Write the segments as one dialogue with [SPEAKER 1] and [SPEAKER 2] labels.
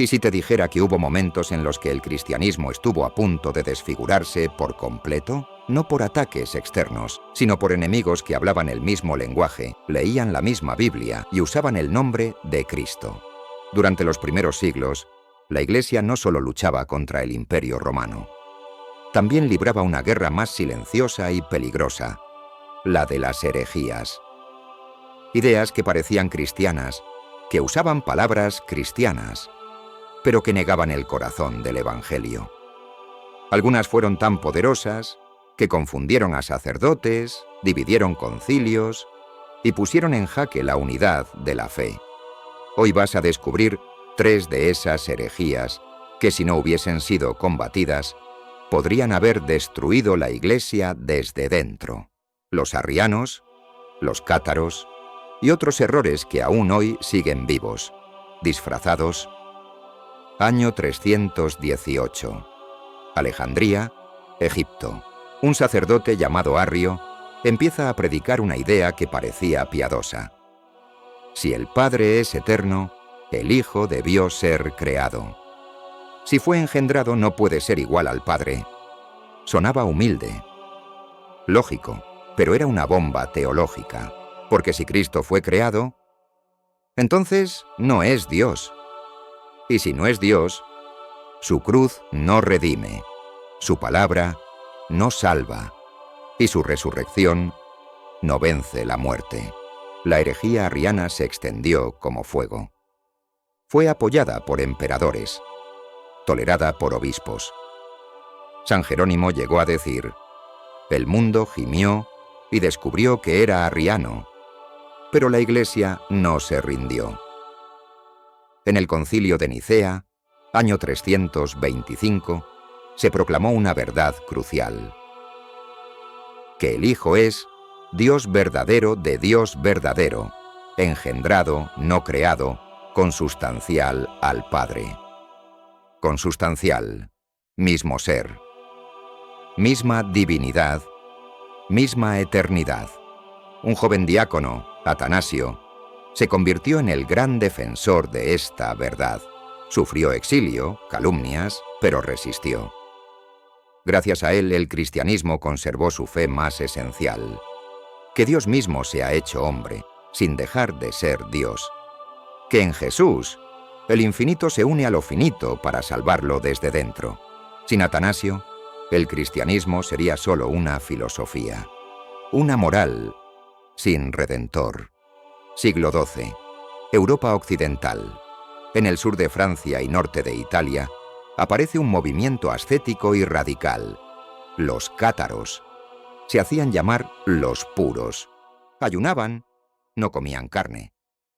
[SPEAKER 1] ¿Y si te dijera que hubo momentos en los que el cristianismo estuvo a punto de desfigurarse por completo? No por ataques externos, sino por enemigos que hablaban el mismo lenguaje, leían la misma Biblia y usaban el nombre de Cristo. Durante los primeros siglos, la Iglesia no solo luchaba contra el Imperio Romano, también libraba una guerra más silenciosa y peligrosa, la de las herejías. Ideas que parecían cristianas, que usaban palabras cristianas, pero que negaban el corazón del Evangelio. Algunas fueron tan poderosas que confundieron a sacerdotes, dividieron concilios y pusieron en jaque la unidad de la fe. Hoy vas a descubrir 3 de esas herejías que, si no hubiesen sido combatidas, podrían haber destruido la Iglesia desde dentro. Los arrianos, los cátaros y otros errores que aún hoy siguen vivos, disfrazados. Año 318. Alejandría, Egipto. Un sacerdote llamado Arrio empieza a predicar una idea que parecía piadosa. Si el Padre es eterno, el Hijo debió ser creado. Si fue engendrado, no puede ser igual al Padre. Sonaba humilde, lógico, pero era una bomba teológica, porque si Cristo fue creado, entonces no es Dios. Y si no es Dios, su cruz no redime, su palabra no salva, y su resurrección no vence la muerte. La herejía arriana se extendió como fuego. Fue apoyada por emperadores, tolerada por obispos. San Jerónimo llegó a decir: el mundo gimió y descubrió que era arriano, pero la Iglesia no se rindió. En el Concilio de Nicea, año 325, se proclamó una verdad crucial: que el Hijo es Dios verdadero de Dios verdadero, engendrado, no creado, consustancial al Padre. Consustancial, mismo ser, misma divinidad, misma eternidad. Un joven diácono, Atanasio, se convirtió en el gran defensor de esta verdad. Sufrió exilio, calumnias, pero resistió. Gracias a él, el cristianismo conservó su fe más esencial: que Dios mismo se ha hecho hombre, sin dejar de ser Dios. Que en Jesús, el infinito se une a lo finito para salvarlo desde dentro. Sin Atanasio, el cristianismo sería solo una filosofía, una moral sin redentor. Siglo XII. Europa occidental. En el sur de Francia y norte de Italia, aparece un movimiento ascético y radical. Los cátaros. Se hacían llamar los puros. Ayunaban, no comían carne,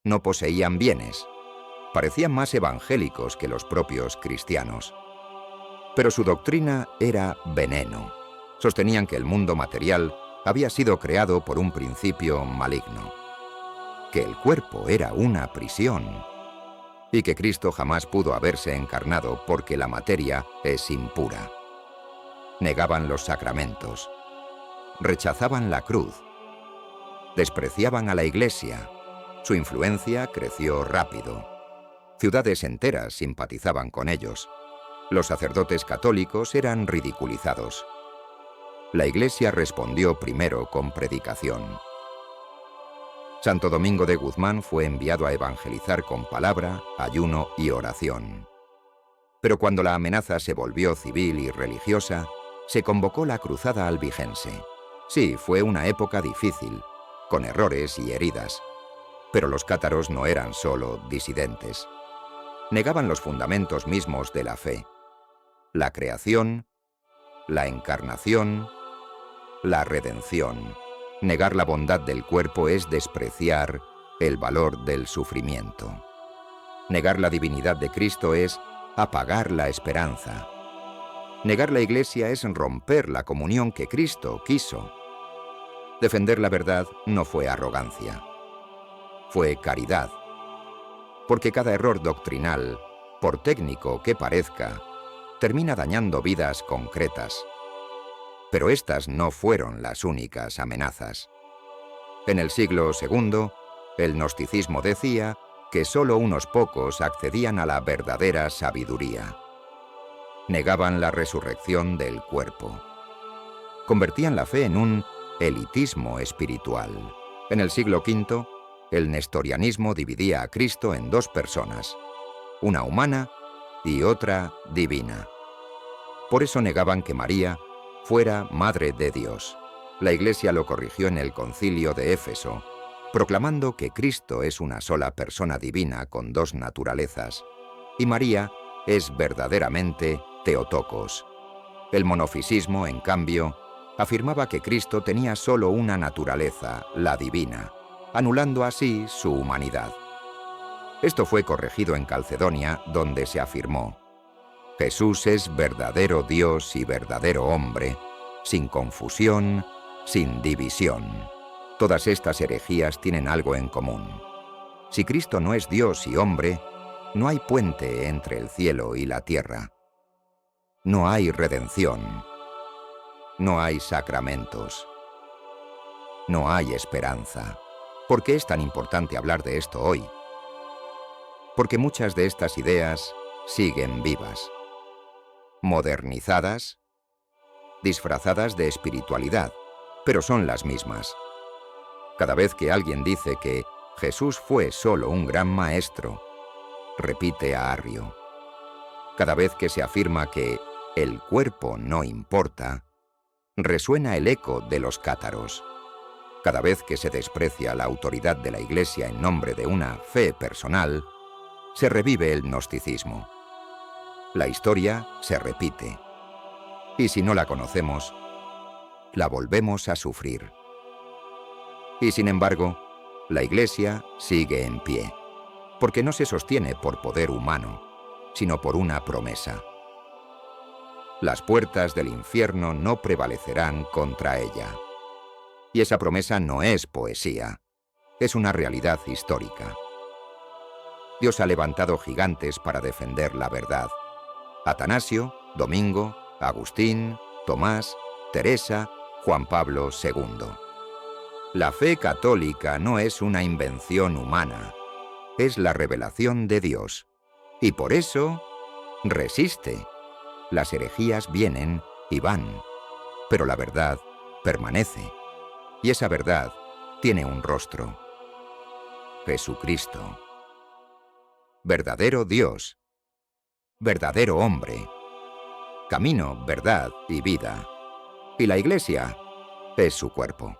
[SPEAKER 1] no poseían bienes. Parecían más evangélicos que los propios cristianos. Pero su doctrina era veneno. Sostenían que el mundo material había sido creado por un principio maligno, que el cuerpo era una prisión y que Cristo jamás pudo haberse encarnado porque la materia es impura. Negaban los sacramentos, rechazaban la cruz, despreciaban a la Iglesia. Su influencia creció rápido. Ciudades enteras simpatizaban con ellos. Los sacerdotes católicos eran ridiculizados. La Iglesia respondió primero con predicación. Santo Domingo de Guzmán fue enviado a evangelizar con palabra, ayuno y oración. Pero cuando la amenaza se volvió civil y religiosa, se convocó la Cruzada Albigense. Sí, fue una época difícil, con errores y heridas. Pero los cátaros no eran solo disidentes. Negaban los fundamentos mismos de la fe: la creación, la encarnación, la redención. Negar la bondad del cuerpo es despreciar el valor del sufrimiento. Negar la divinidad de Cristo es apagar la esperanza. Negar la Iglesia es romper la comunión que Cristo quiso. Defender la verdad no fue arrogancia, fue caridad. Porque cada error doctrinal, por técnico que parezca, termina dañando vidas concretas. Pero estas no fueron las únicas amenazas. En el siglo II, el gnosticismo decía que solo unos pocos accedían a la verdadera sabiduría. Negaban la resurrección del cuerpo. Convertían la fe en un elitismo espiritual. En el siglo V, el nestorianismo dividía a Cristo en dos personas, una humana y otra divina. Por eso negaban que María fuera Madre de Dios. La Iglesia lo corrigió en el Concilio de Éfeso, proclamando que Cristo es una sola persona divina con dos naturalezas, y María es verdaderamente Theotokos. El monofisismo, en cambio, afirmaba que Cristo tenía solo una naturaleza, la divina, anulando así su humanidad. Esto fue corregido en Calcedonia, donde se afirmó: Jesús es verdadero Dios y verdadero hombre, sin confusión, sin división. Todas estas herejías tienen algo en común. Si Cristo no es Dios y hombre, no hay puente entre el cielo y la tierra. No hay redención. No hay sacramentos. No hay esperanza. ¿Por qué es tan importante hablar de esto hoy? Porque muchas de estas ideas siguen vivas, modernizadas, disfrazadas de espiritualidad, pero son las mismas. Cada vez que alguien dice que Jesús fue solo un gran maestro, repite a Arrio. Cada vez que se afirma que el cuerpo no importa, resuena el eco de los cátaros. Cada vez que se desprecia la autoridad de la Iglesia en nombre de una fe personal, se revive el gnosticismo. La historia se repite, y si no la conocemos, la volvemos a sufrir. Y sin embargo, la Iglesia sigue en pie, porque no se sostiene por poder humano, sino por una promesa. Las puertas del infierno no prevalecerán contra ella. Y esa promesa no es poesía, es una realidad histórica. Dios ha levantado gigantes para defender la verdad. Atanasio, Domingo, Agustín, Tomás, Teresa, Juan Pablo II. La fe católica no es una invención humana, es la revelación de Dios. Y por eso resiste. Las herejías vienen y van, pero la verdad permanece. Y esa verdad tiene un rostro: Jesucristo. Verdadero Dios, verdadero hombre, camino, verdad y vida. Y la Iglesia es su cuerpo.